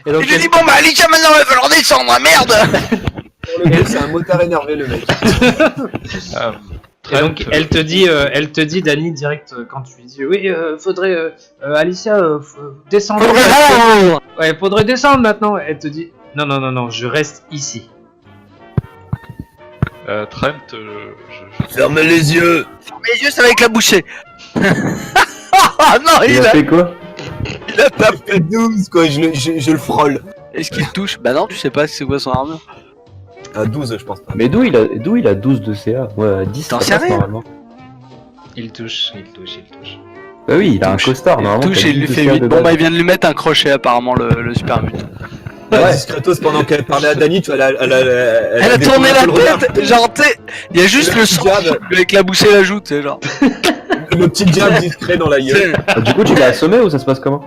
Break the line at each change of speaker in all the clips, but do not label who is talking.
Et donc,
Et je dis bon bah Alicia maintenant il va falloir descendre, hein, merde.
Pour le coup, c'est un motard énervé, le mec.
Et donc elle te dit Dani direct quand tu lui dis oui faudrait Alicia descendre. Ouais faudrait descendre maintenant. Elle te dit non je reste ici.
Trent,
Fermez les yeux.
Mes yeux ça va éclaboucher. Ah non
Il a fait quoi?
il a pas fait.
12, quoi, je le frôle.
Est-ce qu'il touche? Bah non tu sais pas c'est quoi son armure.
À 12, je pense pas.
Mais d'où il a 12 de CA? Ouais, 10
T'en
ça
sais
passe,
rien.
normalement.
Il touche.
Bah oui, il a un costard, normalement.
Touche
t'as
et il lui
10
fait
de CA
8.
de
Bon
base.
bah il vient de lui mettre un crochet apparemment le super mute.
Ouais. Discretos, pendant qu'elle parlait à Dani, tu vois, elle
Elle a tourné la tête, genre t'sais, il y a juste le sang
jab.
qui lui a éclaboussé la joue, tu sais genre.
Le petit jab discret dans la gueule.
Ah, du coup, tu l'as assommé ou ça se passe comment?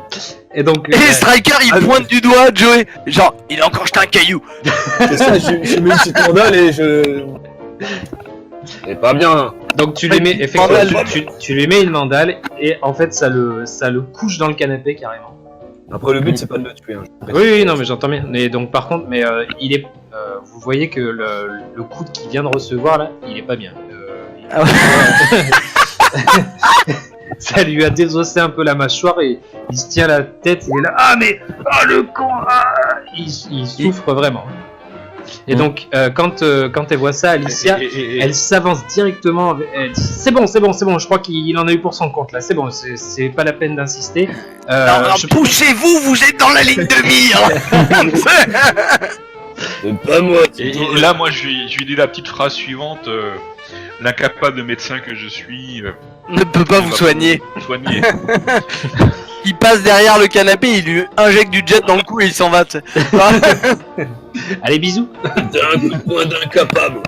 Et donc
Et Striker il pointe du doigt Joey, genre il a encore jeté un caillou.
C'est ça, je mets une petite mandale et je. C'est pas bien.
donc tu lui mets effectivement tu lui mets une mandale et en fait ça le couche dans le canapé carrément.
Après, le but, c'est pas de le tuer. Hein.
Oui, non, mais j'entends bien. Mais donc, par contre, il est. Vous voyez que le coup qu'il vient de recevoir là, il est pas bien.
Ah ouais.
Ça lui a désossé un peu la mâchoire et il se tient la tête. Il est là. Ah mais le con. Il souffre vraiment. Et donc, quand elle voit ça, Alicia, elle s'avance directement. Elle dit, c'est bon. Je crois qu'il en a eu pour son compte là. C'est bon. C'est pas la peine d'insister.
Poussez-vous, vous êtes dans la ligne de mire.
C'est pas moi.
Et là, moi, je lui dis la petite phrase suivante l'incapable médecin que je suis
Ne peut pas vous soigner.
soigner.
Il passe derrière le canapé, il lui injecte du jet dans le cou et il s'en va. Tu sais.
Allez, bisous.
T'as un coup de poing d'incapable.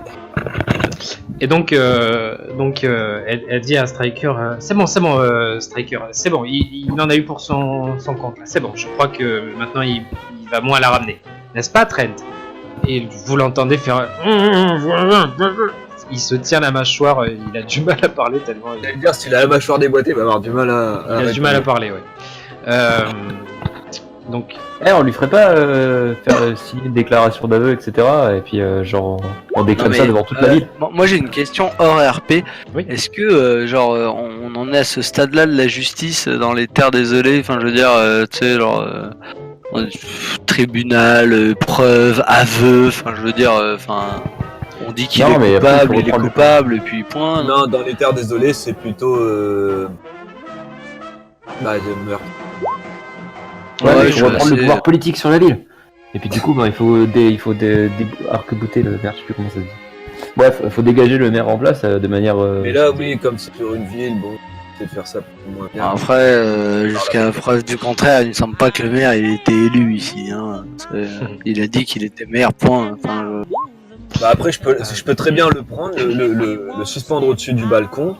Et donc, elle dit à Striker, c'est bon, Striker, c'est bon, il en a eu pour son compte là, c'est bon, je crois que maintenant il va moins la ramener, n'est-ce pas, Trent? Et vous l'entendez faire, il se tient la mâchoire, il a du mal à parler tellement.
J'allais dire, s'il a la mâchoire déboîtée, il va avoir du mal à.
Il a du mal à parler, ouais. Donc,
On lui ferait pas faire signer une déclaration d'aveu, etc. Et puis genre on déclame ça devant toute la ville.
Moi j'ai une question hors RP.
Oui.
Est-ce que on en est à ce stade-là de la justice dans les terres désolées? Enfin je veux dire, tu sais genre tribunal, preuve, aveu. Enfin je veux dire, on dit qu'il
Non, mais
est
après,
coupable,
il faut
il est
reprendre le
coupable et puis point.
Non, dans les terres désolées, c'est plutôt. Bah, de meurtre.
Ouais, mais il
je
faut reprendre le
sais.
pouvoir politique sur la ville. Et puis du coup, il faut arc-bouter le maire, je sais plus comment ça se dit. Bref, il faut dégager le maire en place de manière.
Mais là, oui, comme c'est sur une ville, bon, c'est de faire ça pour moins bien.
Après, jusqu'à preuve du contraire, il ne semble pas que le maire il ait été élu ici. Hein. Il a dit qu'il était maire, point. Enfin,
Bah après, je peux très bien le prendre, le suspendre au-dessus du balcon,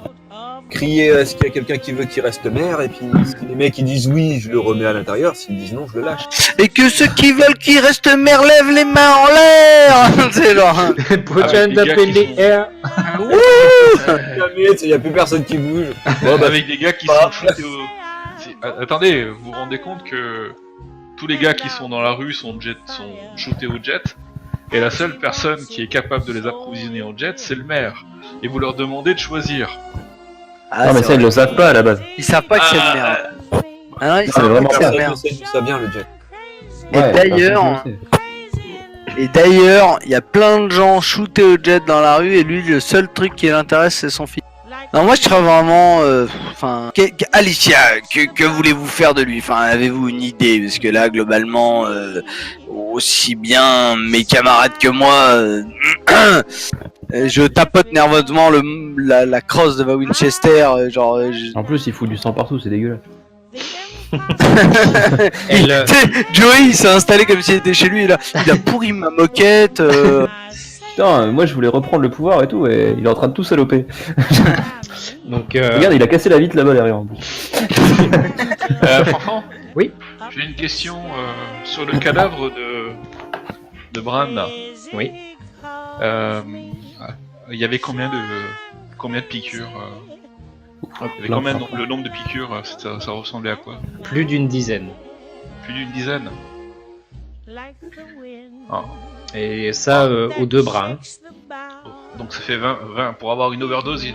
crier est-ce qu'il y a quelqu'un qui veut qu'il reste maire, et puis si les mecs ils disent oui, je le remets à l'intérieur, s'ils disent non, je le lâche.
Et que ceux qui veulent qu'il reste maire lèvent les mains en l'air. C'est genre.
put your
Avec
hand
des
up
gars
in
qui
the
sont-
air.
Jamais, il n'y a plus personne qui bouge. Bon, bah,
Avec des gars qui sont shootés au... Attendez, vous vous rendez compte que tous les gars qui sont dans la rue sont shootés au jet, et la seule personne qui est capable de les approvisionner en jet, c'est le maire. Et vous leur demandez de choisir.
Non, mais ça, ils le savent pas à la base.
Ils savent pas que c'est le maire. Ah non, ils
c'est
savent
vraiment
pas que c'est le
personne
maire.
ne sait d'où ça vient le jet.
Ouais,
d'ailleurs-
personne ne le sait.
Et d'ailleurs, il y a plein de gens shootés au jet dans la rue et lui, le seul truc qui l'intéresse, c'est son fils. Non, moi je serais vraiment. Enfin. Alicia, que voulez-vous faire de lui? Enfin, avez-vous une idée? Parce que là, globalement, aussi bien mes camarades que moi, je tapote nerveusement la crosse de ma Winchester.
En plus, il fout du sang partout, c'est dégueulasse.
Elle,
Tu sais, Joey il s'est installé comme s'il était chez lui, il a pourri ma moquette.
Putain, moi je voulais reprendre le pouvoir et tout, et il est en train de tout saloper.
donc,
Regarde, il a cassé la vitre là-bas derrière en plus.
Fanfan.
Oui.
J'ai une question sur le cadavre de Bran. Là.
oui.
Il y avait combien de piqûres il y avait
Plein,
combien
plein.
le nombre de piqûres ça ressemblait à quoi?
Plus d'une dizaine.
Plus d'une dizaine. Ah.
Et ça aux 2 bras. Hein.
Donc ça fait 20. Pour avoir une overdose, il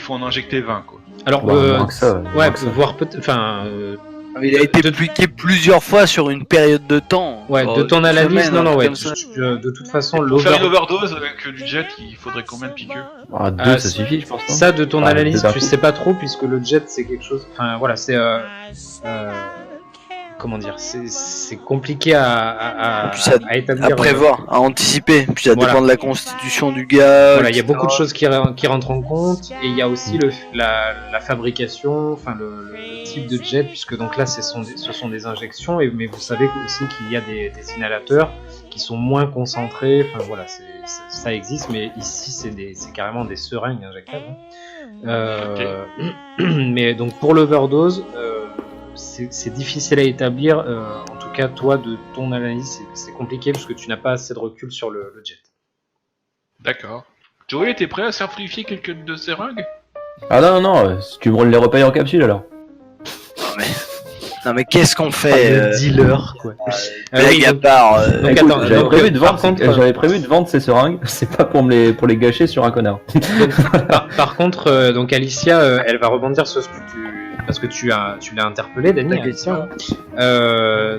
faut en injecter 20 quoi.
Alors,
moins que ça,
ouais,
moins que ça.
voire peut-être. Enfin,
Il a été appliqué plusieurs fois sur une période de temps.
ouais,
Genre
de ton
une
analyse,
semaine,
non,
un
ouais.
truc comme ça.
De toute façon,
Pour faire une
l'overdose.
overdose avec du jet, il faudrait combien de piqûres?
Ah, 2
Ah,
ça suffit, je pense. Non
Ça, de ton
Enfin,
analyse,
deux d'un
tu
coup.
sais pas trop, puisque le jet, c'est quelque chose. Enfin, voilà, c'est. Comment dire, c'est compliqué à établir.
À prévoir, à anticiper. Puis ça
Voilà.
dépend de la constitution du gars.
Voilà, il y a
etc.
beaucoup de choses qui rentrent en compte, et il y a aussi la fabrication, enfin le type de jet, puisque donc là ce sont des injections, mais vous savez aussi qu'il y a des inhalateurs qui sont moins concentrés, enfin voilà, ça existe, mais ici c'est carrément des seringues injectables. Mais donc pour l'overdose, c'est difficile à établir, en tout cas toi de ton analyse c'est compliqué parce que tu n'as pas assez de recul sur le jet.
D'accord. Joey, t'es prêt à sacrifier quelques de seringues?
Ah non, tu me les repayes en capsule alors.
Non mais qu'est-ce qu'on fait
Le dealer quoi.
blague à part.
donc
Écoute,
attends,
j'avais
donc,
prévu de
par
vendre,
contre,
j'avais prévu de vendre ces seringues, c'est pas pour les gâcher sur un connard.
par contre, donc Alicia, elle va rebondir sur ce que parce que tu l'as interpellé, Dany. Alicia.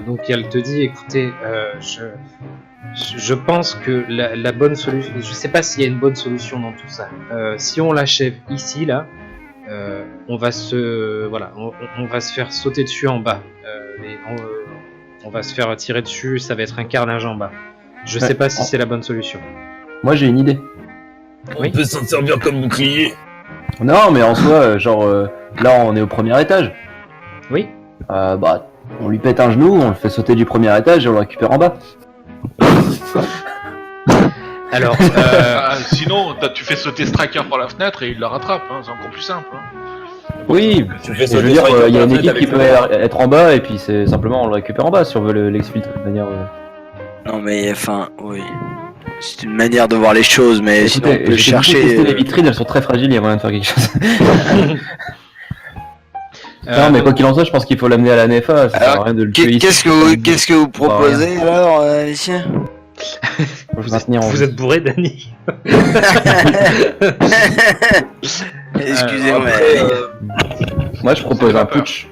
Donc elle te dit, écoutez, je pense que la bonne solution, je sais pas s'il y a une bonne solution dans tout ça. Si on l'achève ici là, on va se faire sauter dessus en bas. On va se faire tirer dessus, ça va être un carnage en bas. Je sais pas si c'est la bonne solution.
Moi j'ai une idée.
Oui.
On peut s'en servir comme bouclier.
Non, mais en soi, là on est au premier étage.
Oui.
Bah, on lui pète un genou, on le fait sauter du premier étage et on le récupère en bas.
Alors,
Sinon, tu fais sauter Striker par la fenêtre et il le rattrape, hein, c'est encore plus simple. Hein.
Oui,
Tu fais
je veux
sauter
dire,
Striker
il y a
par
une
la
équipe
fenêtre
qui peut
avec
être en bas et puis c'est simplement on le récupère en bas si on veut l'exfiltrer de manière.
Non mais enfin, oui. C'est une manière de voir les choses, mais sinon on peut
j'ai
chercher.
testé les vitrines, elles sont très fragiles, il y a moyen de faire quelque chose. Non, mais quoi qu'il en soit, je pense qu'il faut l'amener à la NFA, ça sert à rien de le tuer ici.
Qu'est-ce que vous proposez alors, Alicia?
vous êtes bourré, Dany.
Excusez-moi.
Moi je propose
Ça
un
fait peur.
putsch.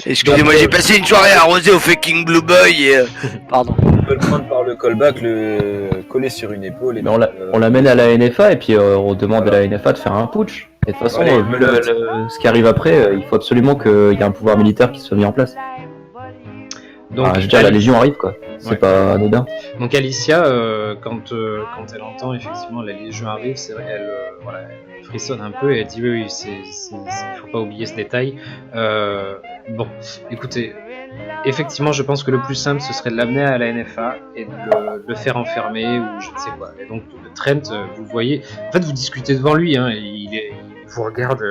Excusez-moi, j'ai passé une soirée arrosée au fucking Blue Boy et... Pardon.
On peut le prendre par le callback, le coller sur une épaule. Et
Mais on l'amène à la NFA et puis on demande à la NFA de faire un putsch. Et de toute façon,
Allez,
vu ce qui arrive après, il faut absolument qu'il y ait un pouvoir militaire qui soit mis en place.
Donc,
Enfin, je veux dire, la Légion arrive quoi, c'est
Ouais.
pas anodin.
Donc Alicia, quand elle entend effectivement la Légion arrive, c'est vrai elle frissonne un peu et elle dit oui, il faut pas oublier ce détail. Bon, écoutez, effectivement, je pense que le plus simple ce serait de l'amener à la NFA et de le faire enfermer ou je ne sais quoi. Et donc Trent, vous le voyez, en fait vous discutez devant lui, hein, et il vous regarde.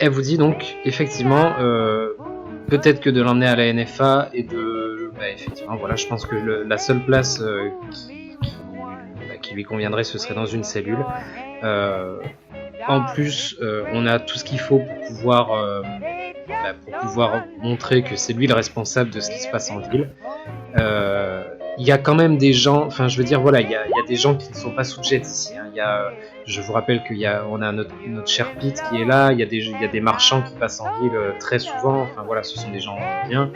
Elle vous dit donc effectivement peut-être que de l'emmener à la NFA et effectivement voilà, je pense que la seule place qui lui conviendrait ce serait dans une cellule. En plus on a tout ce qu'il faut pour pouvoir montrer que c'est lui le responsable de ce qui se passe en ville. Il y a quand même des gens, enfin je veux dire voilà, il y a des gens qui ne sont pas sous jet ici, hein. Je vous rappelle on a notre cher Pete qui est là, il y a des marchands qui passent en ville très souvent, enfin voilà, ce sont des gens bien.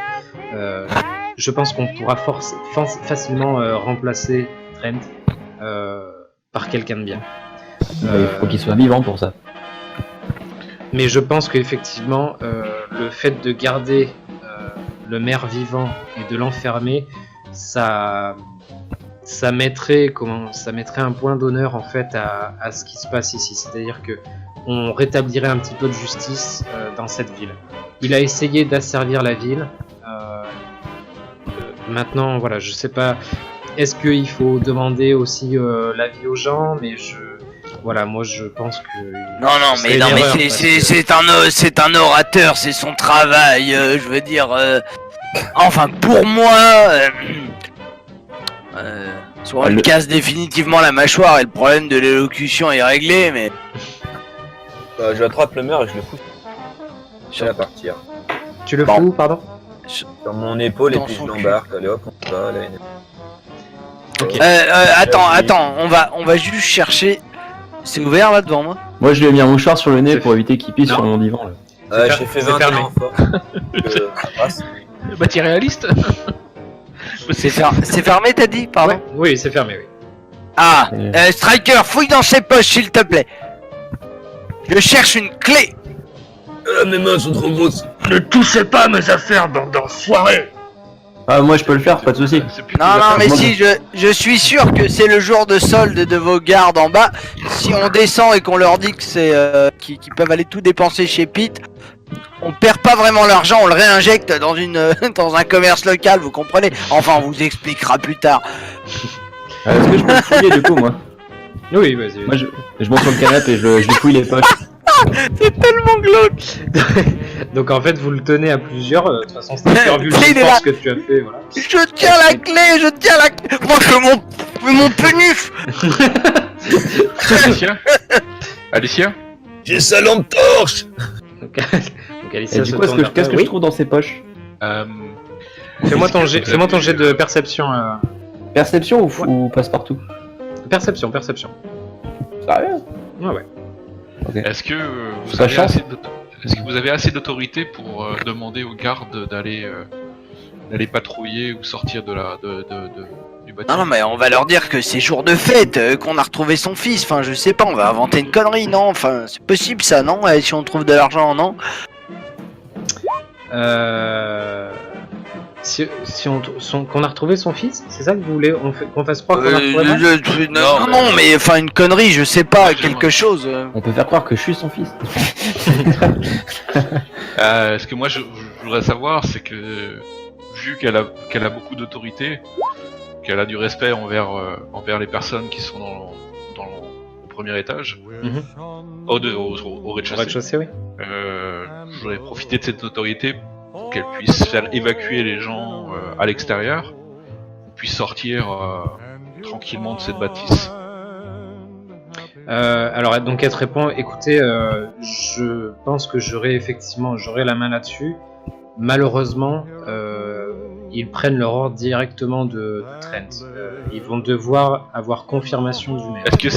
Je pense qu'on pourra facilement remplacer Trent par quelqu'un de bien.
Il faut qu'il soit vivant pour ça.
Mais je pense qu'effectivement, le fait de garder le maire vivant et de l'enfermer, ça mettrait un point d'honneur en fait à ce qui se passe ici. C'est-à-dire que on rétablirait un petit peu de justice dans cette ville. Il a essayé d'asservir la ville. Maintenant, voilà, je sais pas. Est-ce qu'il faut demander aussi l'avis aux gens? Mais moi je pense que.
Non, mais c'est un orateur, c'est son travail. Je veux dire, enfin pour moi, soit il casse définitivement la mâchoire et le problème de l'élocution est réglé, mais
J'attrape le maire et je le fous. Je vais partir.
Tu le
Bon.
fous où, pardon?
Sur mon épaule et
Dans
puis je
son cul.
l'embarque. Allez hop, on va là.
Ok.
Attends, on va juste chercher. C'est ouvert là devant moi?
Moi, je lui ai mis un mouchoir sur le nez
C'est
pour éviter qu'il pisse
Non.
sur mon divan. Là.
J'ai fait
c'est
20
fermé.
ans fort. Ça passe.
Bah t'es réaliste.
C'est fermé, t'as dit? Pardon?
Ouais, oui, c'est fermé, oui.
Ah, Striker, fouille dans ses poches s'il te plaît. Je cherche une clé.
Mes mains sont trop grosses.
Ne touchez pas à mes affaires, bande d'enfoirés!
Ah, moi, je peux le faire, pas de soucis.
C'est plus
Non,
des
non,
affaires.
mais si, je suis sûr que c'est le jour de solde de vos gardes en bas. Si on descend et qu'on leur dit que c'est qu'ils peuvent aller tout dépenser chez Pete, on perd pas vraiment l'argent, on le réinjecte dans dans un commerce local, vous comprenez? Enfin, on vous expliquera plus tard.
Est-ce que je peux le fouiller du coup, moi?
Oui, vas-y.
Moi, je monte sur le canapé et je lui fouille les poches.
C'est tellement glauque.
Donc en fait, vous le tenez à plusieurs. De toute façon, c'est vu le
Il est
jeu de
là.
force que tu as fait, voilà.
Je tiens la clé, je tiens la clé. Moi, je fais mon penuf.
Alicia Alicia
J'ai sa lampe torche.
Donc, Alicia
Et du
se
coup,
tourne vers
qu'est-ce
toi.
que je trouve dans ses poches?
Fais-moi ton jet de perception.
Perception ou passe-partout?
Perception.
Sérieux?
Ouais.
Est-ce que vous
C'est pas
avez
chance.
est-ce que vous avez assez d'autorité pour demander aux gardes d'aller patrouiller ou sortir du bâtiment?
Non, mais on va leur dire que c'est jour de fête, qu'on a retrouvé son fils. Enfin, je sais pas, on va inventer une connerie, non? Enfin, c'est possible ça, non? Si on trouve de l'argent, non?
Qu'on a retrouvé son fils, c'est ça que vous voulez qu'on fasse croire qu'on a retrouvé pas
Non, mais enfin, une connerie, je sais pas,
Ouais,
quelque chose.
On peut faire croire que je suis son fils.
Ce que moi je voudrais savoir, c'est que vu qu'elle a beaucoup d'autorité, qu'elle a du respect envers les personnes qui sont au premier étage, au
Au
rez-de-chaussée,
rez-de-chaussée, oui.
je voudrais profiter de cette autorité pour qu'elle puisse faire évacuer les gens à l'extérieur, qu'on puisse sortir tranquillement de cette bâtisse.
Alors donc elle te répond, écoutez, je pense que j'aurai la main là-dessus. Malheureusement, ils prennent leur ordre directement de Trent. Ils vont devoir avoir confirmation du maire.
Est-ce que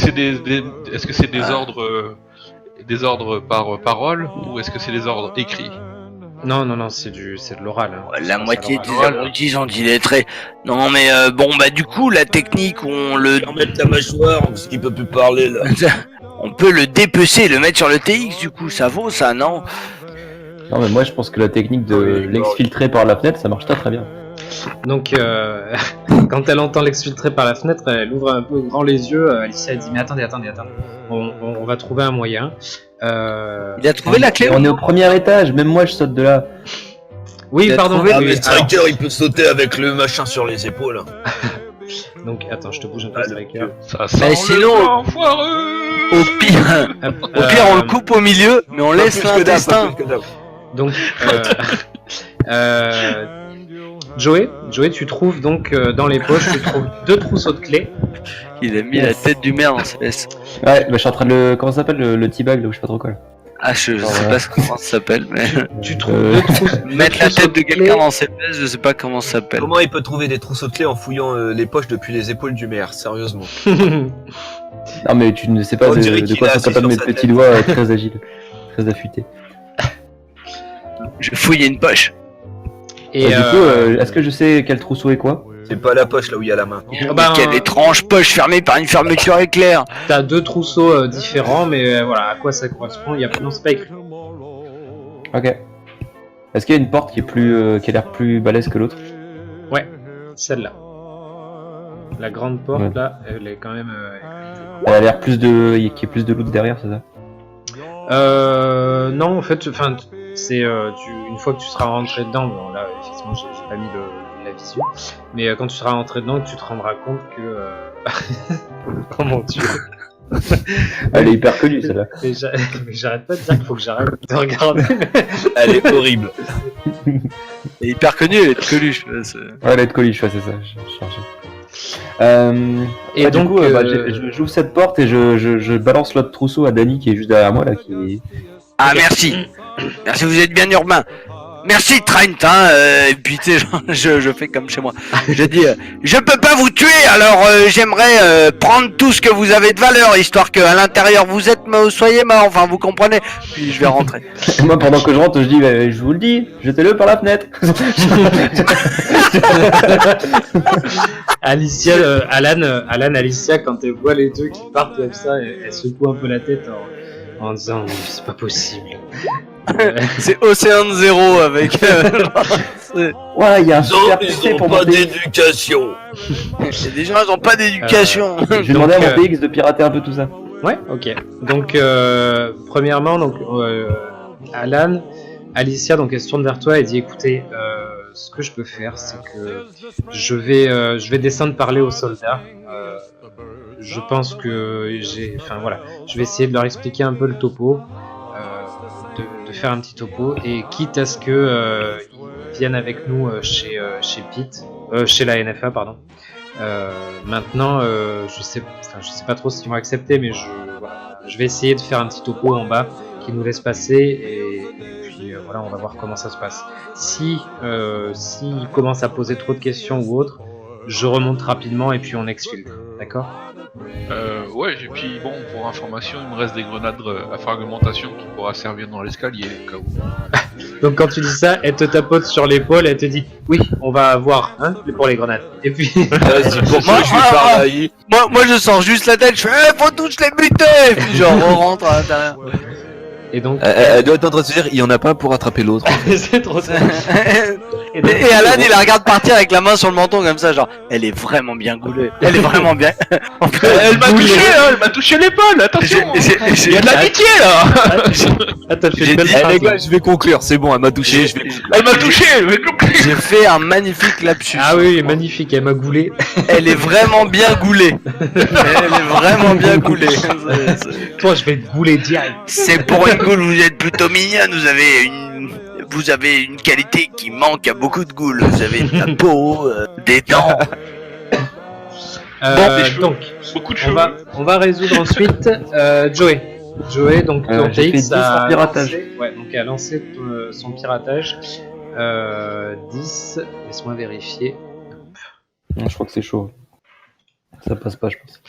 c'est des ordres par parole ou est-ce que c'est des ordres écrits?
Non, c'est de l'oral. Hein.
La moitié
C'est
des
l'oral.
abrutis sont illettrés. Non, mais bon, bah, du coup, la technique où on le.
Remettre la mâchoire parce qu'il peut plus parler là.
On peut le dépecer, le mettre sur le TX, du coup, ça vaut ça, non?
Non, mais moi, je pense que la technique de l'exfiltrer par la fenêtre, ça marche très bien.
Donc, quand elle entend l'exfiltrer par la fenêtre, elle ouvre un peu grand les yeux. Alicia elle dit mais attendez, on va trouver un moyen.
Il a trouvé la clé?
On est au premier étage, même moi, je saute de là.
Oui,
Il a
pardon.
trouvé-
Ah,
oui,
mais
alors,
Striker, il peut sauter avec le machin sur les épaules.
donc, attends, je te bouge un peu,
Ah,
Striker.
Ça sent
Mais
le
sinon-
enfoireux.
Au pire, on le coupe au milieu, mais on laisse l'intestin.
Donc, Joey, tu trouves donc dans les poches, tu trouves 2 trousseaux de clés.
Il a mis la tête du maire dans ses fesses.
Ouais, bah, je suis en train de le. Comment ça s'appelle le T-bag là où je sais pas trop quoi là.
Ah, je sais pas comment ça s'appelle, mais.
Tu trouves 2 trousseaux.
Mettre la tête de quelqu'un dans ses fesses, je sais pas comment ça s'appelle.
Comment il peut trouver des trousseaux de clés en fouillant les poches depuis les épaules du maire? Sérieusement.
Non, mais tu ne sais pas
On dirait
de
qu'il
quoi
est
sont
assis
capables
sur
mes
sa
petits
tête.
doigts très agiles, très affûtés.
Je fouille une poche.
Et
Du coup, est-ce que je sais quel trousseau est quoi?
C'est pas la poche là où il y a la main.
ben,
Quelle étrange poche fermée par une fermeture éclair.
t'as 2 trousseaux différents, mais voilà, à quoi ça correspond, il y a non, c'est pas écrit.
Ok. Est-ce qu'il y a une porte qui a l'air plus balèze que l'autre?
Ouais, celle-là. La grande porte
Ouais.
là, elle est quand même.
Elle a l'air qu'il y ait plus de loot derrière, c'est ça?
Non, en fait, enfin, c'est une fois que tu seras rentré dedans, bon là, effectivement, j'ai pas mis la vision, mais quand tu seras rentré dedans, tu te rendras compte que. Oh mon dieu!
Elle est hyper connue celle-là.
Mais j'arrête pas de dire qu'il faut que j'arrête de regarder.
Elle est horrible.
Elle est hyper connue, elle est de Coluche.
Ouais, elle est de Coluche, ouais, c'est ça, je cherchais.
Et
Ouais,
donc,
du coup, j'ouvre cette porte et je balance l'autre trousseau à Danny qui est juste derrière moi là.
Ah, merci. Merci, vous êtes bien urbain. merci Trent, hein, et puis tu sais, je fais comme chez moi. Je dis, je peux pas vous tuer, alors j'aimerais prendre tout ce que vous avez de valeur, histoire qu'à l'intérieur vous soyez mort, enfin vous comprenez. Puis je vais rentrer.
Et moi, pendant que je rentre, je dis, bah, je vous le dis, jetez-le par la fenêtre.
Alicia, Alan, Alicia, quand elle voit les deux qui partent comme ça, elle secoue un peu la tête en disant c'est pas possible.
C'est Océan Zéro avec.
Ouais, il y a un super
Ils
PC
ont
pour
pas
mon PX.
d'éducation.
Des gens ils ont pas d'éducation.
J'ai demandé à mon PX de pirater un peu tout ça.
Ouais, ok. Donc, premièrement, donc, Alan, Alicia, donc elle se tourne vers toi et dit écoutez, ce que je peux faire, c'est que je vais descendre parler aux soldats. Je pense que je vais essayer de leur expliquer un peu le topo, de faire un petit topo, et quitte à ce que ils viennent avec nous chez Pete, chez la NFA, pardon. Maintenant, je sais pas trop s'ils vont accepter, mais je vais essayer de faire un petit topo en bas qui nous laisse passer, et puis voilà, on va voir comment ça se passe. Si ils commencent à poser trop de questions ou autre, je remonte rapidement et puis on exfiltre, d'accord?
Ouais, et puis bon, pour information, il me reste des grenades à fragmentation qui pourra servir dans l'escalier au cas où.
Donc quand tu dis ça, elle te tapote sur l'épaule, elle te dit oui, on va voir pour les grenades. Et puis
Vas-y, pour moi, je vais faire la
Moi je sors juste la tête, je fais faut tous les buter, et puis genre on rentre à l'intérieur.
et donc
Elle doit être en train de se dire, il y en a pas pour attraper l'autre.
c'est trop ça.
Et Alan il la regarde partir avec la main sur le menton comme ça, genre elle est vraiment bien goulée. Elle est vraiment bien.
Elle m'a touché, hein, elle m'a touché l'épaule, attention. Il y a de l'amitié là.
Ah, t'as fait
J'ai
une belle
dit,
phrase,
les gars, je vais conclure, c'est bon, elle m'a touché, je vais conclure.
Elle m'a touché,
J'ai fait un magnifique lapsus.
Ah oui, magnifique, elle m'a goulé.
Elle est vraiment bien goulée. Elle est vraiment bien goulée.
Toi, je vais te gouler direct.
C'est pour une goule, vous êtes plutôt mignonne, vous avez une qualité qui manque à beaucoup de goules. Vous avez de la peau, des dents.
Bon, des cheveux.
Donc,
beaucoup de cheveux.
on va résoudre ensuite Joey, donc ton
j'ai fait
TX
10 en piratage.
a lancé son piratage. 10, laisse-moi vérifier.
Non, je crois que c'est chaud. Ça passe pas, je pense.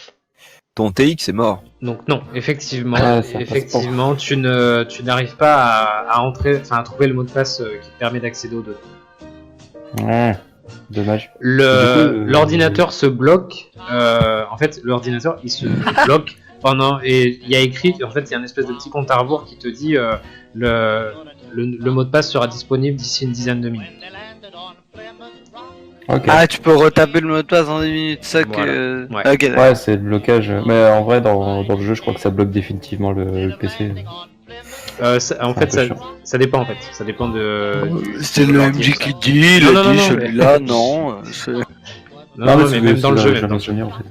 Ton TX est mort.
Donc non, effectivement,
Ah, ça passe
tu n'arrives pas à trouver le mot de passe qui te permet d'accéder aux données.
Ouais, dommage.
L'ordinateur se bloque. En fait, l'ordinateur il se bloque pendant, et il y a écrit, en fait, il y a une espèce de petit compte à rebours qui te dit le mot de passe sera disponible d'ici une dizaine de minutes.
Ok.
Ah, tu peux retaper le mot de passe dans 10 minutes, ça
Voilà.
que.
Ouais.
Ok, d'accord.
Ouais, c'est le blocage. Mais en vrai, dans le jeu, je crois que ça bloque définitivement le PC.
En
C'est
fait,
un peu chiant.
ça dépend en fait. Ça dépend de.
C'est le MJ qui dit, il
Non,
a
non,
dit
non,
celui-là, non.
Non, mais même dans le jeu,
j'ai
même dans le jeu.
mentionné en fait.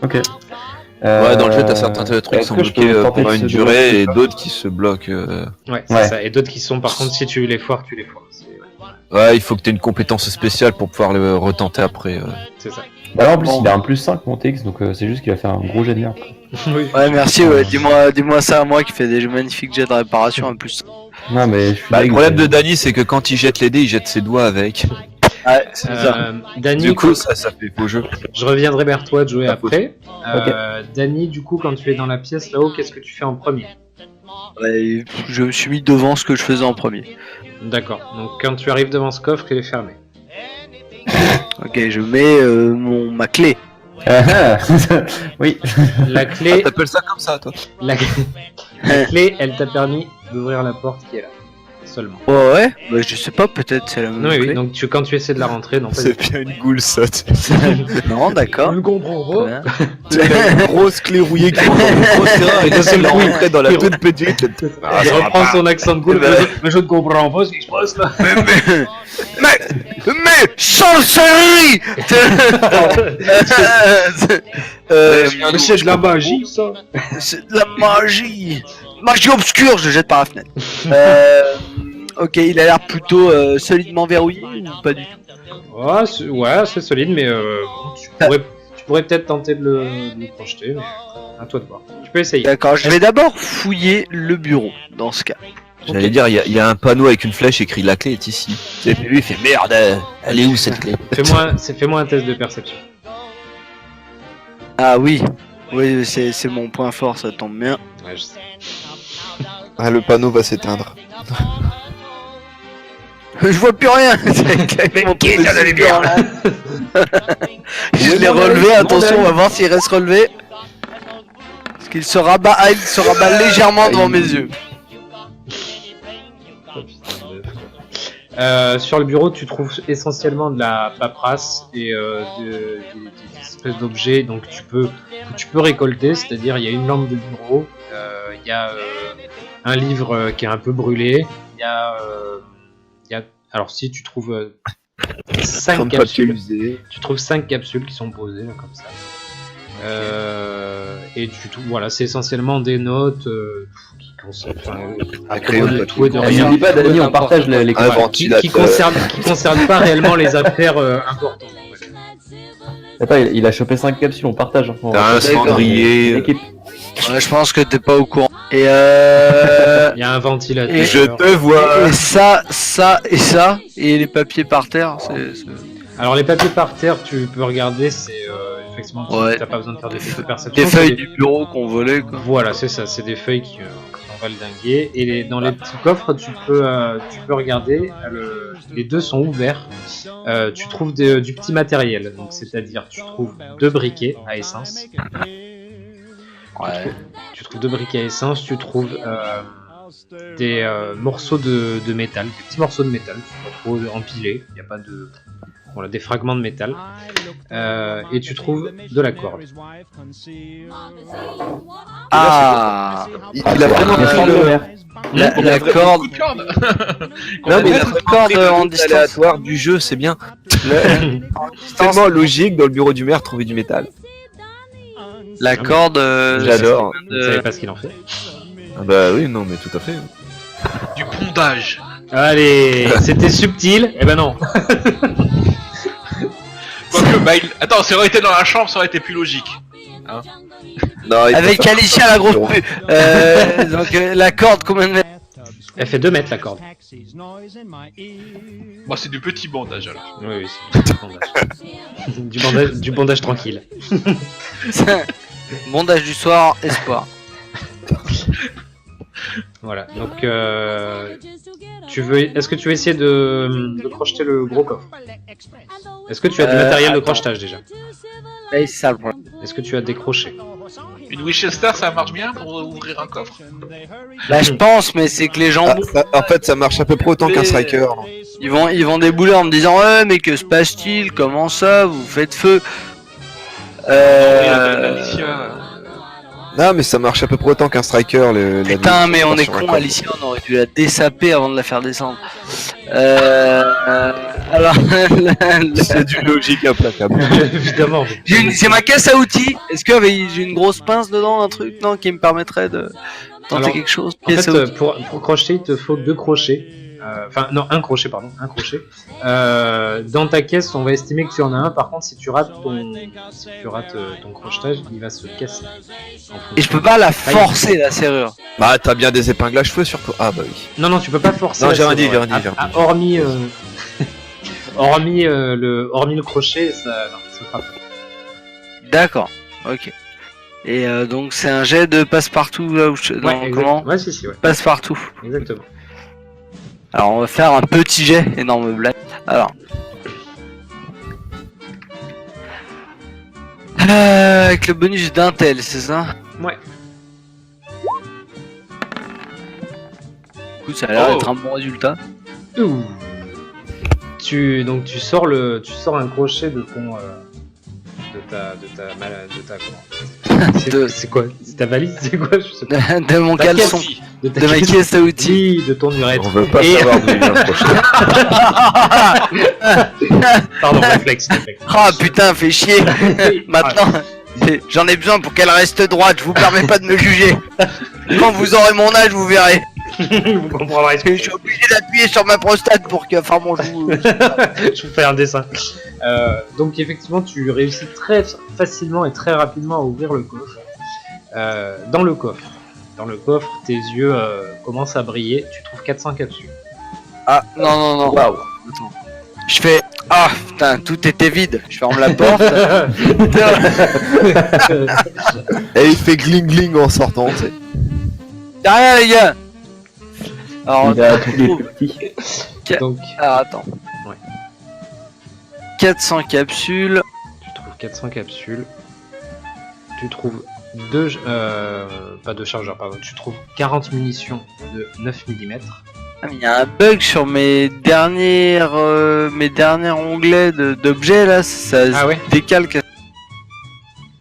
Ok.
Ouais, dans le jeu, t'as certains trucs qui sont bloqués pendant une durée et d'autres qui se bloquent.
Ouais, c'est
Ouais.
ça. Et d'autres qui sont, par contre, si tu les foires, tu les foires.
Ouais, il faut que t'aies une compétence spéciale pour pouvoir le retenter après.
C'est ça.
Bah là, en plus,
Bon.
il a un plus 5 mon TX, donc c'est juste qu'il a fait un gros jet de merde.
Oui.
Ouais, merci, ouais. Dis-moi ça à moi qui fait des magnifiques jets de réparation en plus.
Non, mais je suis
Bah, le
deg,
problème de
c'est-
Danny, c'est que quand il jette les dés, il jette ses doigts avec.
Ouais, c'est ça.
Danny,
Du coup, ça fait beau jeu.
je reviendrai vers toi, Joey,
Ah,
après. Danny, du coup, quand tu es dans la pièce là-haut, qu'est-ce que tu fais en premier?
Ouais, je me suis mis devant ce que je faisais en premier.
D'accord. Donc, quand tu arrives devant ce coffre, il est fermé.
Ok, je mets ma clé.
Ah, ah. Oui.
La
Ah,
clé,
t'appelles ça comme ça, toi?
la clé, elle t'a permis d'ouvrir la porte qui est là. Seulement.
Ouais, bah je sais pas, peut-être c'est la même
Non, oui,
clé.
oui. Donc, quand tu essaies de la rentrer, non, pas du tout.
bien une goule, ça.
Non, d'accord.
Je comprends
Très bien.
Une grosse clé rouillée qui rentre dans le gros terrain et d'un seul coup, il rentre dans la toute petite. Ah,
Il
ça va
reprend
pas.
son accent de goule,
Bah,
mais je ne comprends pas ce qui se passe là.
Mais sorcellerie.
C'est de la magie, ça.
C'est de la magie. Magie obscure, je jette par la fenêtre. Ok, il a l'air plutôt solidement verrouillé ou pas du tout?
Ouais, c'est solide, mais bon, tu pourrais peut-être tenter de le projeter, mais à toi de voir. Tu peux essayer.
D'accord, je vais d'abord fouiller le bureau dans ce cas.
J'allais dire, il y a un panneau avec une flèche écrit la clé est ici. Et puis lui il fait merde, elle est où cette clé?
Fais-moi un test de perception.
Ah oui, oui, c'est mon point fort, ça tombe bien.
Ouais, je sais.
Ah, le panneau va s'éteindre.
Je vois plus rien.
Qui est la lumière là?
Je l'ai relevé, attention, on va voir s'il reste relevé. Parce qu'il se rabat, il se rabat légèrement devant mes yeux.
Sur le bureau, tu trouves essentiellement de la paperasse et des espèces d'objets, donc tu peux récolter, c'est-à-dire il y a une lampe de bureau, il y a un livre qui est un peu brûlé, il y a alors si tu trouves 5 capsules, tu trouves 5 capsules qui sont posées là, comme ça. Et voilà, c'est essentiellement des notes qui concernent tout et de rien.
N'oublie pas, Dani, on partage les
Qui concernent pas réellement les affaires importantes.
Attends, il a chopé 5 capsules, on partage.
T'as un cendrier.
L'équipe.
Ouais, je pense que t'es pas au courant. Et
Il y a un ventilateur.
Et
Je te vois.
et ça, et les papiers par terre,
Alors les papiers par terre, tu peux regarder, c'est effectivement,
Ouais.
t'as pas besoin de faire des tests de perception.
des feuilles du bureau qu'on volait, quoi.
Voilà, c'est ça, c'est des feuilles qui on va le dinguer. Et dans les petits coffres, tu peux regarder, les deux sont ouverts. Tu trouves du petit matériel, donc c'est-à-dire tu trouves 2 briquets à essence.
Ouais.
Tu trouves 2 briquets à essence, tu trouves des morceaux de métal, des petits morceaux de métal, pas trop empilés, il n'y a pas de... Voilà, des fragments de métal. Et tu trouves de la corde.
Ah,
Il a vraiment
Bien
pris
sûr,
le...
le
la corde.
Coup de corde.
Non mais il a
beaucoup de
vraiment
cordes
pris le
en
route
distance.
aléatoire du jeu, c'est bien. C'est tellement logique dans le bureau du maire trouver du métal.
La corde.
J'adore.
Vous savez pas ce qu'il en fait.
Ah bah oui, non mais tout à fait.
Du pondage.
Allez, c'était subtil. Eh ben non.
Quoique, attends, ça aurait été dans la chambre, ça aurait été plus logique.
Non, il
Avec
faut faire-
Alicia la grosse pute. Donc la corde, combien de mètres?
Elle fait 2 mètres la corde.
Moi, c'est du petit bandage alors.
Oui, c'est du bandage. Du bandage tranquille.
Bondage du soir, espoir.
Voilà. Donc, est-ce que tu veux essayer de crocheter le gros coffre? Est-ce que tu as du matériel de
attends.
crochetage déjà?
C'est ça le problème.
Est-ce que tu as décroché?
Une Winchester, ça marche bien pour ouvrir un coffre?
Là, je pense, mais c'est que les gens,
En fait, ça marche à peu près autant qu'un striker.
ils vont débouler en me disant, ouais, mais que se passe-t-il? Comment ça? Vous faites feu?
Alicia.
Non, mais ça marche à peu près autant qu'un striker.
Putain, mais on est
sur un
con,
coffre.
Alicia, on aurait dû la dessaper avant de la faire descendre. Alors,
C'est du logique implacable.
Évidemment.
c'est ma caisse à outils. Est-ce que j'ai une grosse pince dedans, un truc, non, qui me permettrait de tenter
Alors,
quelque chose?
En
Caisse
fait,
à outils.
pour crocheter, il te faut 2 crochets. Enfin, non, un crochet, pardon. Un crochet. Dans ta caisse, on va estimer que tu en as un. Par contre, si tu rates ton crochetage, il va se casser.
Et je peux pas la forcer, la serrure.
Bah, t'as bien des épingles à cheveux sur toi. Ah, bah oui.
Non, tu peux pas forcer.
Non,
la
j'ai rien dit,
serrure.
j'ai rien dit.
Hormis, hormis le crochet, ça fera pas.
D'accord, ok. Et donc, c'est un jet de passe-partout, là où comment?
Ouais, si, ouais.
Passe-partout.
Exactement.
Alors, on va faire un petit jet, énorme blague. Alors. Avec le bonus d'intel, c'est ça?
Ouais.
Écoute, ça a l'air
Oh.
d'être un bon résultat.
Ouh. Tu sors un crochet de ton c'est quoi? C'est ta valise? C'est quoi? Je sais pas.
De mon
Ta
caleçon.
caisse. De ta
De ma caisse à outils.
Oui, de ton urètre.
On veut pas
Et-
savoir d'où il vient le prochain.
Pardon, réflexe.
Ah putain, fait chier. Maintenant, j'en ai besoin pour qu'elle reste droite. Je vous permets pas de me juger. Quand vous aurez mon âge, vous verrez.
Vous comprendrez.
Je suis obligé d'appuyer sur ma prostate pour que. Enfin bon, je vous.
Je vous fais un dessin. Donc effectivement, tu réussis très facilement et très rapidement à ouvrir le coffre. Dans le coffre, dans le coffre, tes yeux commencent à briller, tu trouves 400 capsules.
Ah, non.
Waouh.
Attends. Je fais. Ah, putain, tout était vide. Je ferme la porte.
Et il fait gling gling en sortant, tu sais.
Y'a rien, les gars. Alors,
Il a tous les petits.
Donc,
alors, attends.
Ouais.
400 capsules.
tu trouves 400 capsules. Tu trouves pas deux chargeurs, pardon. Tu trouves 40 munitions de 9 mm.
Ah, mais il y a un bug sur mes derniers onglets d'objets là. Ça
Ah ouais.
décale.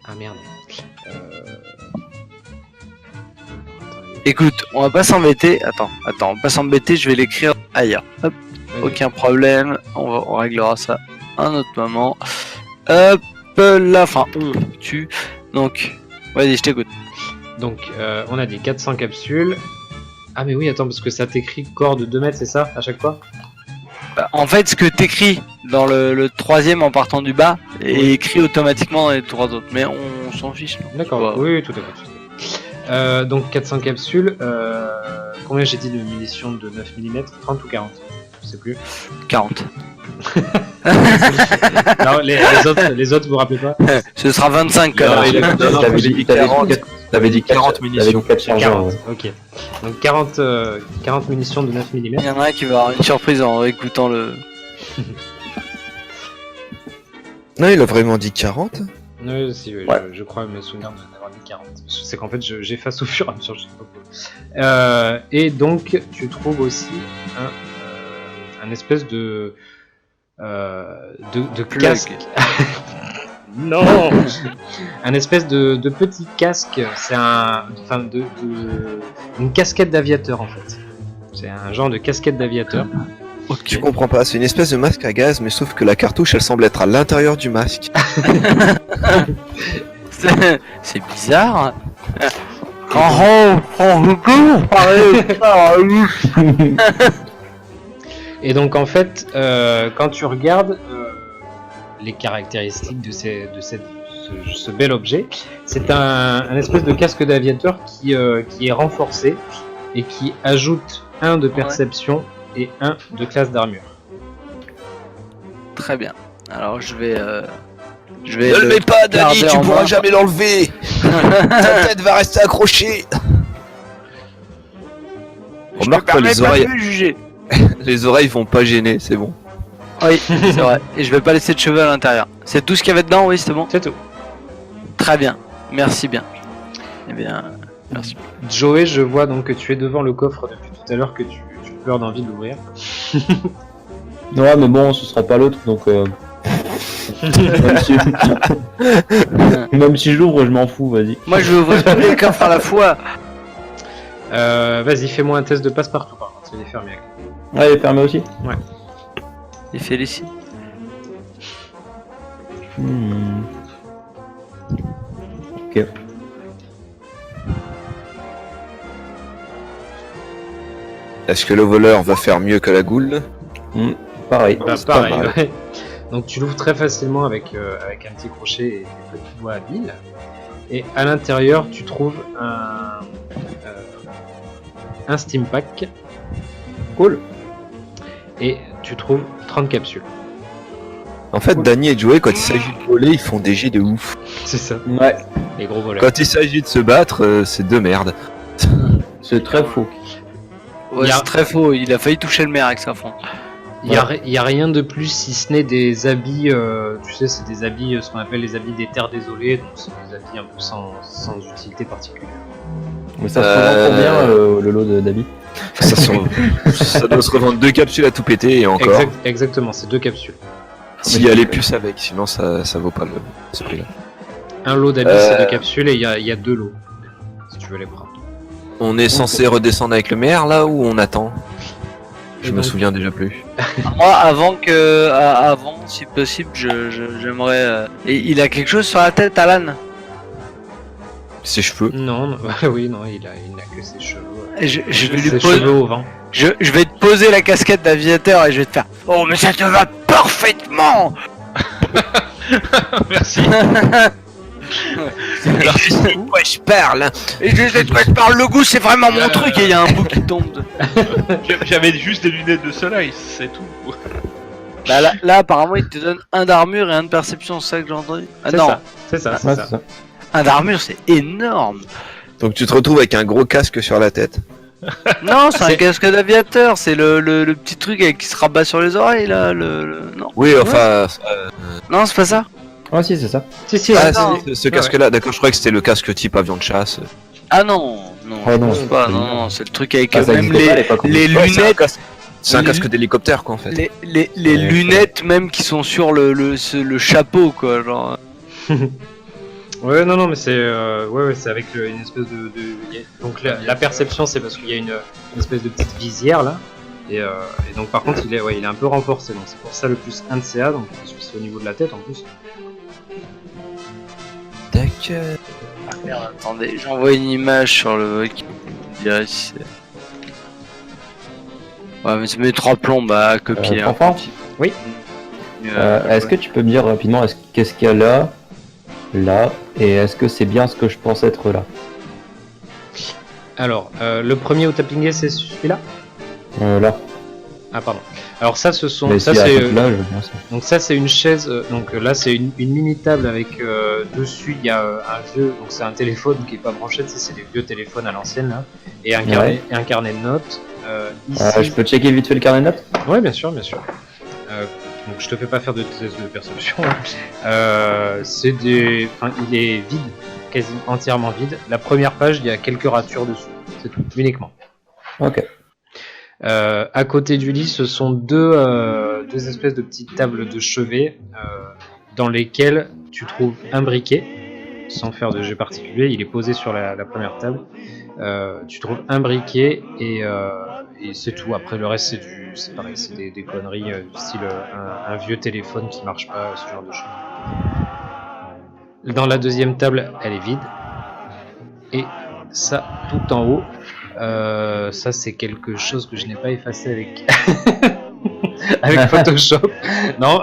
Ah merde.
Écoute, on va pas s'embêter. Attends, on va pas s'embêter. Je vais l'écrire ailleurs. Hop.
Vas-y.
Aucun problème, on réglera ça un autre moment. Hop là, enfin, donc, vas-y, je t'écoute.
Donc, on a des 400 capsules. Ah, mais oui, attends, parce que ça t'écrit corps de 2 mètres, c'est ça, à chaque fois?
Bah, en fait, ce que t'écris dans le troisième en partant du bas est écrit automatiquement dans les trois autres, mais on s'en fiche. Non
D'accord,
Ouais.
oui, tout à fait. Donc, 400 capsules. Combien j'ai dit de munitions de 9 mm? 30 ou 40? Je sais plus.
40.
Non, les autres, vous vous rappelez pas?
Ce sera 25
Non,
alors.
il a- non, non,
T'avais
j'ai
dit
dit
40. T'avais dit
40 munitions.
4 chargeurs.
40,
Ouais.
ok. Donc 40 munitions de 9 mm.
Il y en a un qui va avoir une surprise en écoutant le.
Non, il a vraiment dit 40.
Oui, si, oui,
Ouais.
je crois me souvenir d'avoir dit 40. C'est qu'en fait, j'efface au fur et à mesure. Je sais pas pourquoi. Et donc, tu trouves aussi un espèce de
Plug.
casque. Non. Un espèce de petit casque. C'est une casquette d'aviateur en fait. C'est un genre de casquette d'aviateur.
Tu comprends pas, c'est une espèce de masque à gaz, mais sauf que la cartouche elle semble être à l'intérieur du masque.
C'est bizarre.
Et donc en fait, quand tu regardes les caractéristiques de ce bel objet, c'est un espèce de casque d'aviateur qui est renforcé et qui ajoute un de perception et un de classe d'armure.
Très bien. Alors je vais
Ne le mets pas, Danny,
garder
tu
en
pourras
main.
jamais l'enlever. Ta tête va rester accrochée. Remarque pas, les oreilles vont pas gêner, c'est bon.
Oui, c'est vrai. Et je vais pas laisser de cheveux à l'intérieur. C'est tout ce qu'il y avait dedans, oui, c'est bon.
C'est tout.
Très bien. Merci bien. Eh bien, merci.
Joey, je vois donc que tu es devant le coffre depuis tout à l'heure, que tu pleures d'envie de l'ouvrir.
Ouais, mais bon, ce sera pas l'autre, donc. Même si, même si je l'ouvre, je m'en fous, vas-y.
Moi, je veux ouvrir tous les coffres à la fois.
Vas-y, fais-moi un test de passe-partout par contre, il est fermé.
Ouais, il est fermé aussi.
Et Félicie.
Ok.
Est-ce que le voleur va faire mieux que la goule?
Pareil.
Bah,
c'est pas
pareil,
mal.
ouais. Donc tu l'ouvres très facilement avec un petit crochet et des petits doigts habiles. Et à l'intérieur, tu trouves un steam pack.
Cool.
Et tu trouves 30 capsules.
En fait, Danny et Joey, quand il s'agit de voler, ils font des jets de ouf.
C'est ça,
Ouais,
les gros voleurs.
Quand il s'agit de se battre, c'est de merde.
c'est très faux.
Ouais,
Y a-
c'est très faux. Il a failli toucher le maire avec sa fond.
Il y a rien de plus si ce n'est des habits, tu sais, c'est des habits, ce qu'on appelle les habits des terres désolées, donc c'est des habits un peu sans utilité particulière.
Mais ça se revend combien le lot d'habits?
Ça doit se revendre 2 capsules à tout péter et encore.
Exactement, c'est 2 capsules.
S'il y a les puces avec, sinon ça vaut pas ce prix-là.
Un lot d'habits, c'est 2 capsules et il y a 2 lots, si tu veux les prendre.
On est censé redescendre avec le maire là ou on attend? Je
Et
me
donc-
souviens déjà plus.
Moi, avant, si possible, j'aimerais. Et il a quelque chose sur la tête, Alan.
Ses cheveux.
Non, oui, non, il n'a que ses cheveux.
Et je vais lui
Ses
poser.
cheveux au vent.
Je vais te poser la casquette d'aviateur et je vais te faire. Oh, mais ça te va parfaitement.
Merci.
Je sais de quoi je parle. Et je sais de quoi je parle. Le goût, c'est vraiment mon truc. Et il y a un bout qui tombe.
J'avais juste des lunettes de soleil, c'est tout.
Bah là, apparemment, il te donne un d'armure et un de perception, c'est ça que j'ai entendu. Ah non,
C'est ça.
Ouais, c'est ça.
un d'armure, c'est énorme.
Donc tu te retrouves avec un gros casque sur la tête.
Non, c'est un casque d'aviateur. C'est le petit truc qui se rabat sur les oreilles là. Non.
Oui, enfin.
Non, c'est pas ça.
Ah si, c'est ça.
Si,
Ah,
non.
ce casque-là, d'accord, je croyais que c'était le casque type avion de chasse.
Ah non, non,
Ah non,
c'est pas. Non, c'est le truc avec
Ah, ça
même
existait pas à l'époque.
les
Ouais,
lunettes.
c'est un casque d'hélicoptère, quoi, en fait.
Les lunettes même qui sont sur le chapeau quoi, genre.
Ouais, non, mais c'est ouais, c'est avec une espèce donc la perception, c'est parce qu'il y a une espèce de petite visière là, et donc par contre il est un peu renforcé, donc c'est pour ça le plus 1 de CA, donc c'est au niveau de la tête en plus.
D'accord.
Ah merde, attendez, j'envoie une image sur le wiki. Je dirais si c'est. Ouais, mais c'est mes 3 plombs à copier. Hein.
Enfant,
Oui.
est-ce que tu peux me dire rapidement qu'est-ce qu'il y a là, et est-ce que c'est bien ce que je pense être là?
Alors le premier au tappingé c'est celui-là.
Là.
Ah pardon. Alors ça ce sont
Mais
ça
si, à
c'est
ce là, je veux bien ça.
donc ça c'est une chaise, donc là c'est une mini table avec dessus il y a un vieux, donc c'est un téléphone qui est pas branché, c'est des vieux téléphones à l'ancienne là, et un carnet,
Ouais.
et un carnet de notes. Ici,
Je peux checker vite fait le carnet de notes?
ouais bien sûr. Donc je te fais pas faire de test de perception. C'est il est vide, quasi entièrement vide. La première page, il y a quelques ratures dessus, c'est tout, uniquement.
Ok.
À côté du lit, ce sont deux espèces de petites tables de chevet dans lesquelles tu trouves un briquet, sans faire de jet particulier. Il est posé sur la première table. Tu trouves un briquet et c'est tout. Après le reste c'est pareil, c'est des conneries du style un vieux téléphone qui marche pas, ce genre de choses. Dans la deuxième table, elle est vide. Et ça, tout en haut, ça c'est quelque chose que je n'ai pas effacé avec avec Photoshop. Non,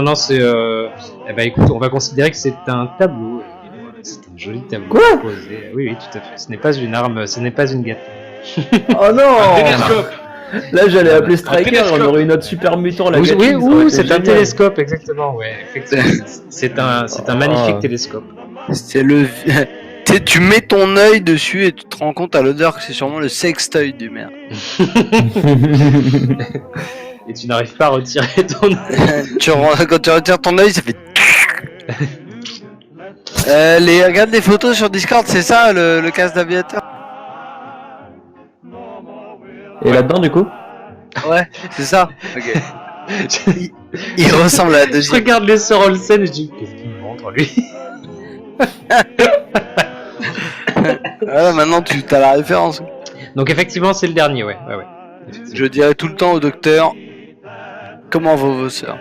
non, c'est écoute, on va considérer que c'est un tableau. C'est un joli tableau.
Quoi
posé. Oui, tout à fait. Ce n'est pas une arme, ce n'est pas une gâterie.
Oh non!
Télescope.
Là j'allais appeler Striker,
télescope.
on aurait une autre super mutant là.
Oui, c'est un télescope, exactement. Ouais, effectivement. C'est un magnifique télescope.
C'est le. Tu mets ton œil dessus et tu te rends compte à l'odeur que c'est sûrement le sextoy du maire.
Et tu n'arrives pas à retirer ton.
Quand tu retires ton œil, ça fait. Regarde les photos sur Discord, c'est ça le casque d'aviateur?
Et là-dedans du coup?
Ouais, c'est ça. Ok. Il ressemble à la
Je
deuxième.
regarde les sœurs Olsen et je dis qu'est-ce qu'il me montre lui.
Voilà, maintenant tu as la référence.
Donc effectivement c'est le dernier, ouais.
Je dirais tout le temps au docteur comment vont vos sœurs.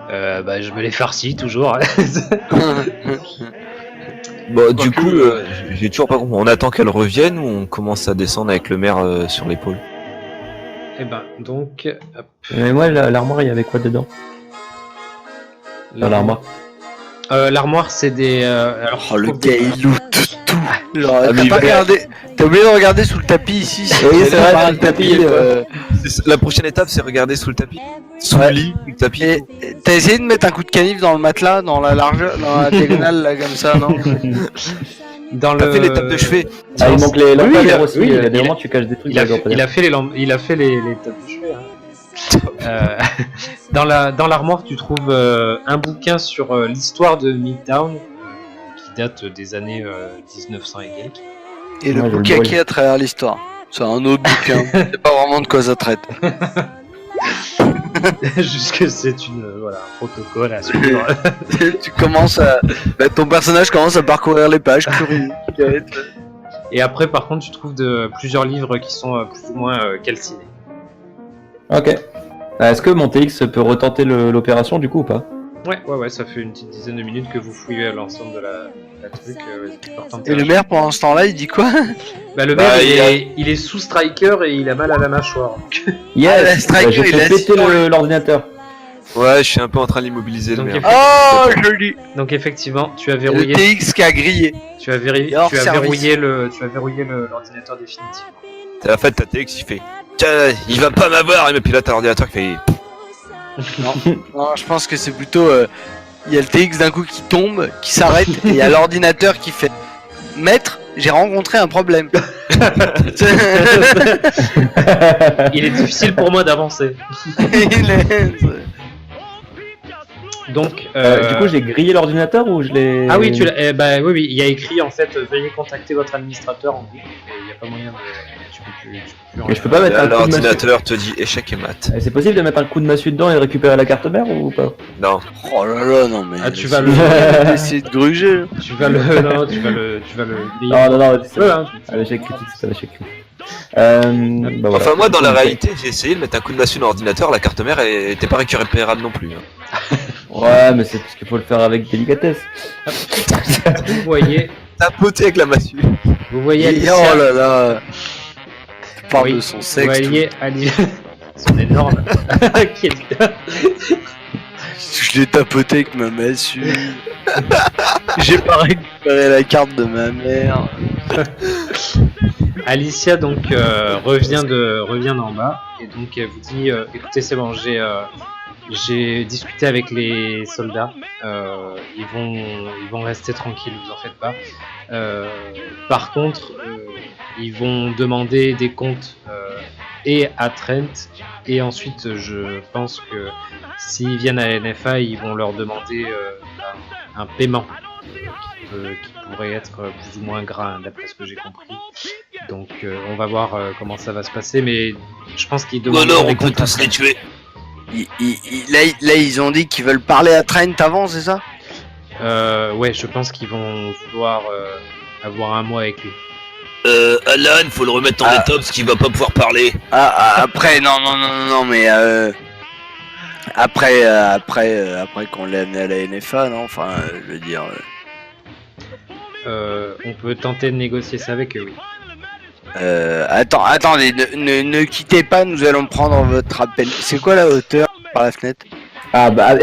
Je me les farcis toujours.
Bon, du coup, j'ai toujours pas compris. On attend qu'elle revienne ou on commence à descendre avec le maire sur l'épaule?
Et ben donc. Hop.
Mais moi l'armoire il y avait quoi dedans? Dans l'armoire.
L'armoire c'est des. Alors,
Oh le gars il loot tout. Genre,
Ah, mais
t'as oublié de regarder sous le tapis ici.
Oui, c'est vrai, le tapis.
La prochaine étape, c'est regarder sous le tapis. Sous
Ouais.
le lit, le tapis.
Et t'as essayé de mettre un coup de canif dans le matelas, dans la largeur, dans la diagonale là comme ça, non?
dans
T'as fait l'étape de chevet.
Ah, il manque les lampadaires aussi.
oui,
Il y a des
il a-
moments tu caches des trucs.
il a
dans les
fait,
lampadaires.
il a fait les tapes de chevet. Hein. Dans l'armoire, tu trouves un bouquin sur l'histoire de Midtown qui date des années 1900 et quelques.
Et le
Ouais, je le
bouquin
brûle.
qui est à travers l'histoire. C'est un autre bouquin. C'est pas vraiment de quoi ça traite.
Jusque c'est un protocole à suivre.
Tu commences à. Ton personnage commence à parcourir les pages, curieux.
Et après, par contre, tu trouves plusieurs livres qui sont plus ou moins calcinés.
Ok. Est-ce que mon TX peut retenter l'opération du coup ou pas?
Ouais, ça fait une petite dizaine de minutes que vous fouillez l'ensemble de la truc. Vas-y, porte un
Et le
terrain.
maire pendant ce temps-là il dit quoi?
Le
Bah,
maire, il est sous striker et il a mal à la mâchoire.
Ah, la
Yes.
Striker,
J'ai
il
fait
a
péter
assis-
l'ordinateur.
Ouais, je suis un peu en train d'immobiliser le
Donc,
maire.
Oh, joli.
Donc effectivement, tu as
Le
verrouillé,
TX qui a grillé.
tu as, verri-
Et hors
tu as
service.
verrouillé l'ordinateur définitivement.
C'est la fête, ta TX, il fait. Tiens, il va pas m'avoir, et puis là, t'as l'ordinateur qui fait.
Non, je pense que c'est plutôt. Il y a le TX d'un coup qui tombe, qui s'arrête, et il y a l'ordinateur qui fait. Maître, j'ai rencontré un problème.
Il est difficile pour moi d'avancer.
Il est-
Donc,
Du coup, j'ai grillé l'ordinateur ou je l'ai.
ah oui, tu l'as. Bah oui, il y a écrit en fait, veuillez contacter votre administrateur en boucle. Et il n'y a pas moyen de. Tu peux plus
Et je peux pas mettre
Là,
un coup de massue.
l'ordinateur te dit échec et mat.
C'est possible de mettre un coup de massue dedans et de récupérer la carte mère ou pas?
Non.
Oh là là, non mais.
Ah, tu vas
essayer de gruger.
Tu vas le. Non, tu vas le griller.
Non, c'est
Ouais, hein.
un échec critique, c'est un échec critique. Bah voilà.
Enfin, moi, dans la réalité, j'ai essayé de mettre un coup de massue dans l'ordinateur, la carte mère était pas récupérable non plus. hein.
Ouais, mais c'est parce qu'il faut le faire avec délicatesse.
Vous voyez,
Tapoter avec la massue.
vous voyez
Oh
Alicia.
là là. Tu parles
Oui,
de son
Vous
sexe.
voyez Alicia. Son énorme. Qui est-
Je l'ai tapoté avec ma massue. J'ai pas récupéré la carte de ma mère.
Alicia donc revient d'en bas et donc elle vous dit écoutez c'est bon j'ai discuté avec les soldats ils vont rester tranquilles vous en faites pas par contre ils vont demander des comptes et à Trent et ensuite je pense que s'ils viennent à NFA ils vont leur demander un paiement qui pourrait être plus ou moins gras hein, d'après ce que j'ai compris. Donc on va voir comment ça va se passer, mais je pense qu'ils demandent des comptes à Trent.
tuer.
Là, ils ont dit qu'ils veulent parler à Trent avant, c'est ça?
Ouais, je pense qu'ils vont vouloir avoir un mot avec lui.
Alan, faut le remettre en état parce qu'il va pas pouvoir parler.
Après, non, mais après qu'on l'ait amené à la NFA, non? Enfin, je veux dire.
On peut tenter de négocier ça avec eux, oui.
Attendez, ne quittez pas, nous allons prendre votre appel. C'est quoi la hauteur par la fenêtre?
Ah bah.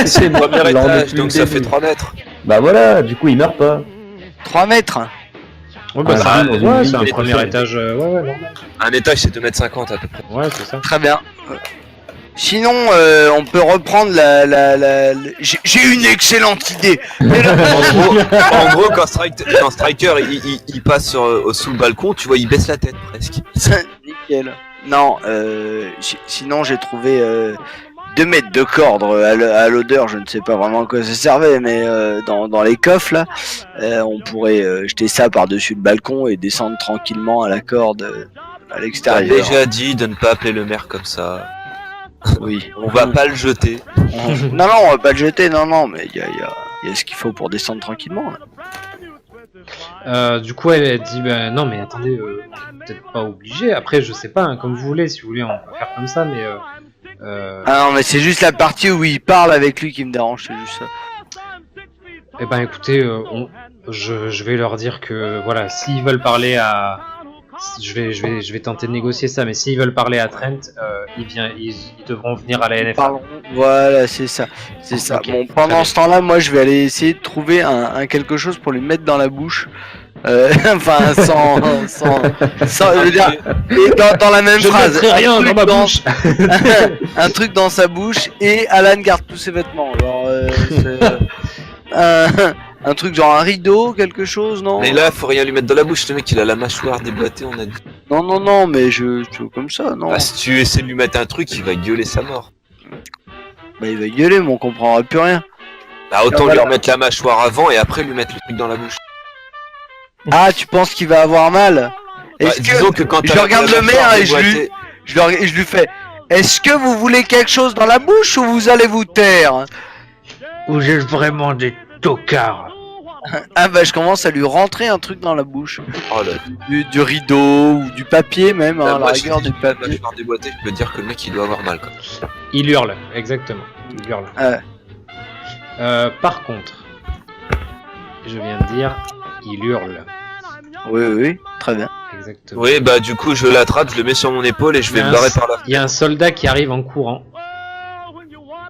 C'est le premier
Lors
étage,
depuis
donc
le
ça
début.
fait 3 mètres.
Bah voilà, du coup il meurt pas.
3 mètres.
Ouais, bah,
Ah,
c'est
dans une
c'est un
ville,
premier
c'est-
étage, ouais, normal.
Un étage, c'est 2,50 m à peu près.
Ouais, c'est ça.
Très bien. Sinon, on peut reprendre J'ai une excellente idée.
En gros, quand Striker il passe sous le balcon, tu vois, il baisse la tête presque.
Nickel. Non, sinon j'ai trouvé 2 mètres de corde à l'odeur, je ne sais pas vraiment à quoi ça servait, mais dans les coffres là, on pourrait jeter ça par-dessus le balcon et descendre tranquillement à la corde à
T'as
l'extérieur.
déjà dit de ne pas appeler le maire comme ça.
Oui.
On va pas le jeter.
Non, on va pas le jeter, non, mais il y a ce qu'il faut pour descendre tranquillement. Là.
Du coup, elle dit ben non, mais attendez, on est peut-être pas obligé. Après, je sais pas, hein, comme vous voulez, si vous voulez, on peut faire comme ça, mais
Ah non, mais c'est juste la partie où il parle avec lui qui me dérange, c'est juste ça.
eh ben écoutez, je vais leur dire que voilà, s'ils veulent parler à, je vais tenter de négocier ça, mais s'ils veulent parler à Trent, ils devront venir à la NFA.
Parlons. Voilà, c'est ça.
Ok,
Bon,
très
pendant
bien.
ce temps-là, moi, je vais aller essayer de trouver un quelque chose pour lui mettre dans la bouche. Enfin, sans, je veux dire, et dans la même
Je ne
phrase.
mettrai
un
rien
truc
dans ma bouche.
un truc dans sa bouche et Alan garde tous ses vêtements. Genre, un truc genre un rideau, quelque chose, non?
Mais là, faut rien lui mettre dans la bouche, le mec il a la mâchoire déboîtée, on a dit.
Non, mais je comme ça, non.
Bah, si tu essaies de lui mettre un truc, il va gueuler sa mort.
Bah, il va gueuler, mais on comprendra plus rien.
Bah, autant
Voilà.
lui remettre la mâchoire avant et après lui mettre le truc dans la bouche.
Ah, tu penses qu'il va avoir mal?
Bah,
Est-ce que
disons que quand
je
t'as
regarde
la
le
mâchoire
maire et je lui-
déboîtée-
je lui fais: est-ce que vous voulez quelque chose dans la bouche ou vous allez vous taire?
Vous êtes vraiment des tocards.
Ah bah je commence à lui rentrer un truc dans la bouche.
Oh là,
Du rideau ou du papier même, hein, à la
moi,
rigueur
je
du
dis la
papier.
mâchoire déboîtée, je peux dire que le mec il doit avoir mal quoi.
Il hurle, exactement. Il hurle.
Ouais.
Par contre, je viens de dire, il hurle.
Oui, très bien.
Exactement.
Oui, bah du coup, je l'attrape, je le mets sur mon épaule et je vais me barrer par là.
Il y a un soldat qui arrive en courant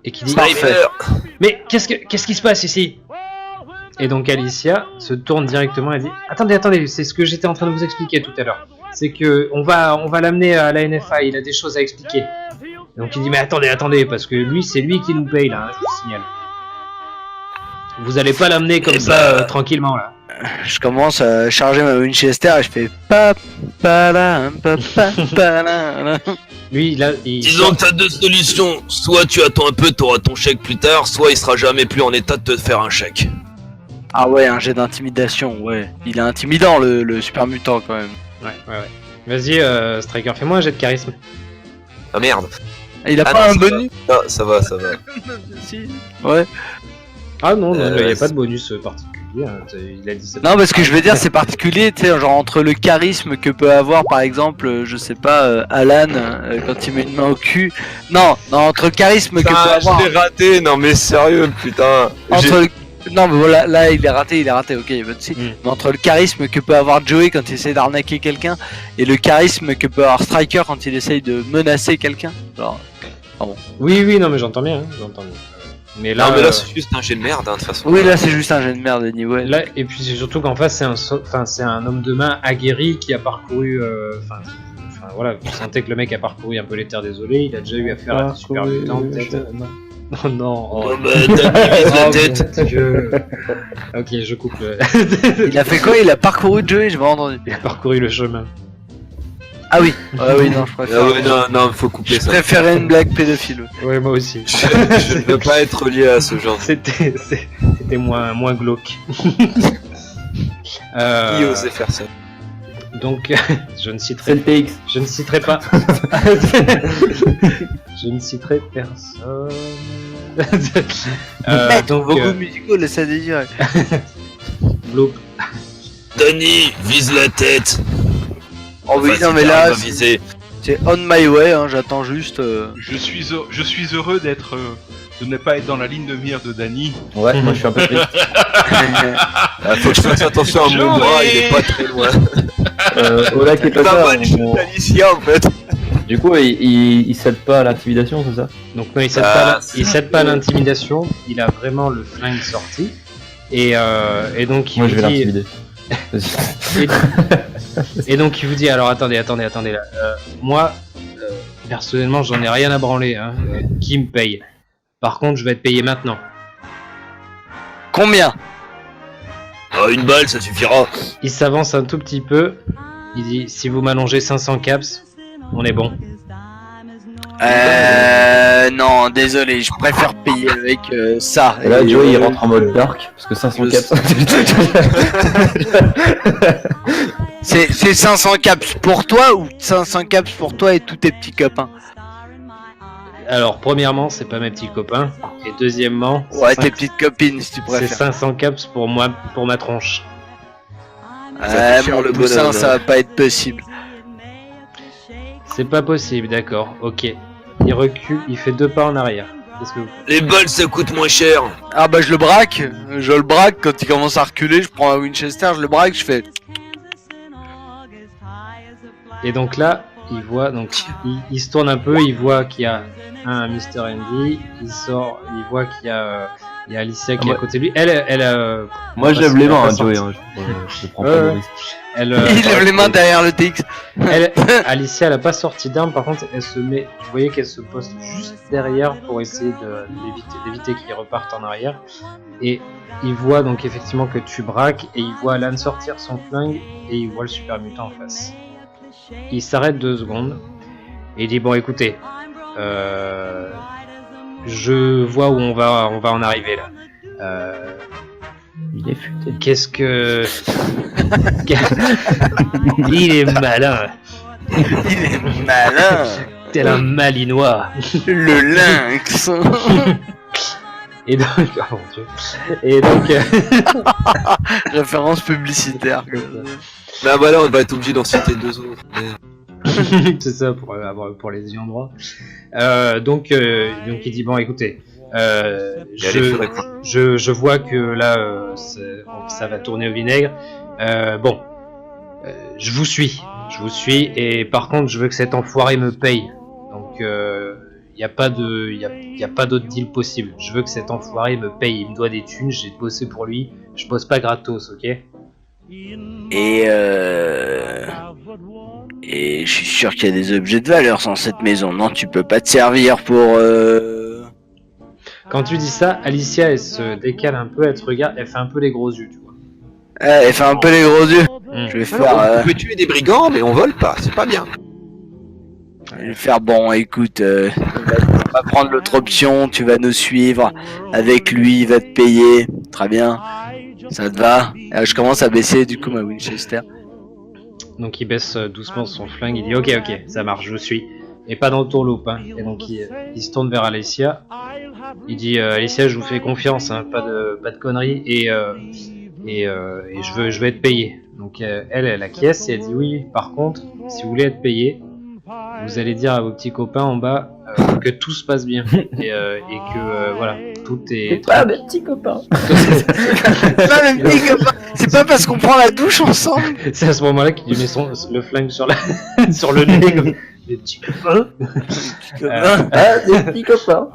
et qui dit
Sniper.
mais qu'est-ce qui se passe ici? Et donc Alicia se tourne directement et dit attendez, c'est ce que j'étais en train de vous expliquer tout à l'heure. C'est que on va l'amener à la NFA, il a des choses à expliquer. Et donc il dit mais attendez, parce que lui c'est lui qui nous paye là, hein, je vous signale. Vous allez pas l'amener comme ça tranquillement là.
Je commence à charger ma Winchester et je fais pa.
Lui il
Disons que t'as deux solutions. Soit tu attends un peu, t'auras ton chèque plus tard, soit il sera jamais plus en état de te faire un chèque.
Ah ouais, un jet d'intimidation, ouais. Il est intimidant le super mutant quand même.
Ouais. Vas-y Striker, fais-moi un jet de charisme.
Ah merde.
Il a
Ah
pas
non,
un bonus?
Ah, ça va.
Si. Ouais.
Ah non, il n'y a
c'est-
pas de bonus particulier, hein. Il a dit ça.
Non, parce que je veux dire, c'est particulier, tu sais, genre entre le charisme que peut avoir, par exemple, je sais pas, Alan, quand il met une main au cul. Non, entre le charisme que peut
Putain,
avoir.
je l'ai raté, non mais sérieux, putain.
Non, mais voilà, là, il est raté, ok, y a pas de souci. Mais entre le charisme que peut avoir Joey quand il essaie d'arnaquer quelqu'un, et le charisme que peut avoir Striker quand il essaye de menacer quelqu'un, genre.
Oui, non mais j'entends bien, Mais là,
Non mais là c'est juste un jet de merde, hein, de toute façon.
Oui, là, c'est juste un jet de merde, anyway.
là, et puis c'est surtout qu'en face c'est un homme de main aguerri qui a parcouru, voilà, vous sentez que le mec a parcouru un peu les terres désolées, il a déjà eu affaire à des super mutants peut-être. Oh non,
Oh bah t'as mis la tête.
mon Dieu. Ok, je coupe.
Il a fait quoi? Il a parcouru Joey, j'ai pas entendu.
Il a parcouru le chemin.
Ah oui, non, je préfère.
Ah ouais, non, faut couper
Je
ça.
préférais une blague pédophile.
Ouais, moi aussi.
Je ne veux pas être lié à ce genre.
C'était moins glauque.
Qui osait faire ça?
Donc, je ne citerai
C'est le TX.
Je ne citerai pas. Je ne citerai personne.
Donc, vos goûts musicaux laissent à désirer.
Bloop.
Danny, vise la tête.
Oh oui,
Vas-y,
non, mais
t'arrives
là,
à viser.
c'est on my way, hein, j'attends juste.
Je suis heureux d'être de ne pas être dans la ligne de mire de Danny.
Ouais, moi je suis un peu triste.
Ah, faut que je fasse attention à mon bras, il est pas très loin.
Ola qui est pas
C'est un
ça.
one shot d'Alicia en fait.
Du coup, il cède pas à l'intimidation, c'est ça?
Donc non, il cède pas à l'intimidation. Il a vraiment le flingue sorti. Et donc il
Moi je
vous
vais
dit.
l'intimider.
Et donc il vous dit alors attendez là. Moi personnellement j'en ai rien à branler. Hein. Qui me paye? Par contre je vais être payé maintenant.
Combien?
Oh, une balle, ça suffira.
Il s'avance un tout petit peu. Il dit si vous m'allongez 500 caps, on est bon.
Non, désolé, je préfère payer avec ça.
Et là, Joey il rentre en mode dark, parce que 500 caps.
C'est 500 caps pour toi ou 500 caps pour toi et tous tes petits copains?
Alors premièrement c'est pas mes petits copains. Et deuxièmement
Ouais,
c'est
tes petites copines si tu
c'est
préfères.
500 caps pour moi, pour ma tronche.
fait cher
Mon
le
poussin,
bonhomme.
ça va pas être possible.
C'est pas possible, d'accord, ok. Il recule, il fait 2 pas en arrière. Qu'est-ce que vous faites?
Les balles ça coûte moins cher.
Ah bah je le braque quand il commence à reculer, je prends un Winchester, je le braque, je fais...
Et donc là, il voit, donc il se tourne un peu, il voit qu'il y a un Mr. Andy, il sort, il voit qu'il y a Alicia qui est à côté de lui.
Moi je lève les mains, hein, Joey. Hein. Je prends pas de
Ouais.
risque.
Il lève les mains derrière le TX.
Alicia, elle a pas sorti d'arme, par contre, elle se met, vous voyez qu'elle se poste juste derrière pour essayer d'éviter qu'il reparte en arrière. Et il voit donc effectivement que tu braques, et il voit Alan sortir son flingue, et il voit le super mutant en face. Il s'arrête 2 secondes, et il dit bon écoutez, je vois où on va en arriver là.
Il est futé.
Qu'est-ce que... Il est malin,
Il est malin.
tel un malinois.
Le lynx.
Et donc, oh mon Dieu. Et donc,
Référence publicitaire.
Bah voilà, on va être obligé d'en citer 2 autres.
c'est ça pour les ayants droit. Donc il dit bon, écoutez, je vois que là ça va tourner au vinaigre. Je vous suis. Je vous suis, et par contre, je veux que cet enfoiré me paye. Donc, y a pas d'autre deal possible. Je veux que cet enfoiré me paye. Il me doit des thunes, j'ai bossé pour lui. Je bosse pas gratos, ok?
Et je suis sûr qu'il y a des objets de valeur dans cette maison. Non, tu peux pas te servir pour.
Quand tu dis ça, Alicia, elle se décale un peu, elle te regarde, elle fait un peu les gros yeux, tu vois.
Elle fait un peu les gros yeux. Je vais faire.
On peut tuer des brigands, mais on vole pas, c'est pas bien.
Je vais faire bon, écoute, on va prendre l'autre option, tu vas nous suivre avec lui, il va te payer, très bien, ça te va? Je commence à baisser du coup ma Winchester.
Donc il baisse doucement son flingue, il dit ok, ça marche, je suis. Et pas dans le tourloupe, hein. Et donc il se tourne vers Alicia. Il dit Alicia, je vous fais confiance, hein, pas de conneries, et je veux être payé. Donc elle acquiesce et elle dit oui, par contre, si vous voulez être payé, vous allez dire à vos petits copains en bas que tout se passe bien et que voilà, tout est.
C'est pas mes petits copains.
C'est pas parce qu'on prend la douche ensemble.
C'est à ce moment-là qu'il lui met le flingue sur sur le nez comme des petits copains.
Des petits copains.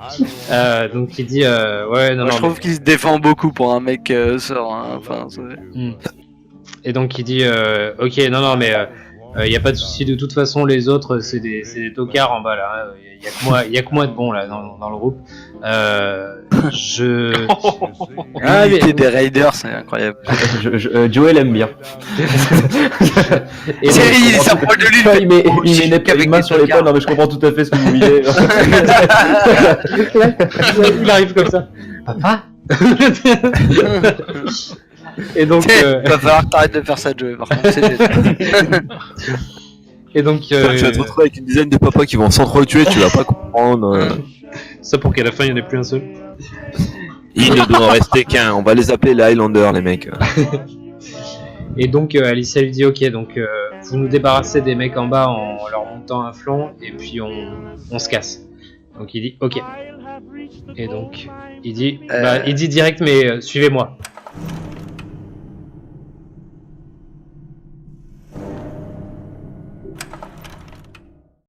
Donc il dit ouais non.
Moi, je trouve qu'il se défend beaucoup pour un mec sort. Hein. Enfin,
et donc il dit ok non mais y a pas de souci, de toute façon les autres c'est des tocards en bas là, y a que moi de bon là dans le groupe.
L'unité des Raiders, c'est incroyable.
Joel aime bien.
Et
Thierry, il s'approche de lui.
Il met les mains sur l'épaule. Non mais je comprends tout à fait ce que vous voulez.
il arrive comme ça. Papa. Et donc,
il va falloir que t'arrêtes de faire ça, Joey, par contre, c'est
Et donc,
Tu vas te retrouver avec une dizaine de papas qui vont s'entretuer, tu vas pas comprendre.
Ça pour qu'à la fin il n'y en ait plus un seul.
Il ne doit en rester qu'un, on va les appeler les Highlanders, les mecs.
Et donc Alicia lui dit ok, donc vous nous débarrassez des mecs en bas en leur montant un flanc et puis on se casse. Donc il dit ok. Et donc il dit direct mais suivez-moi.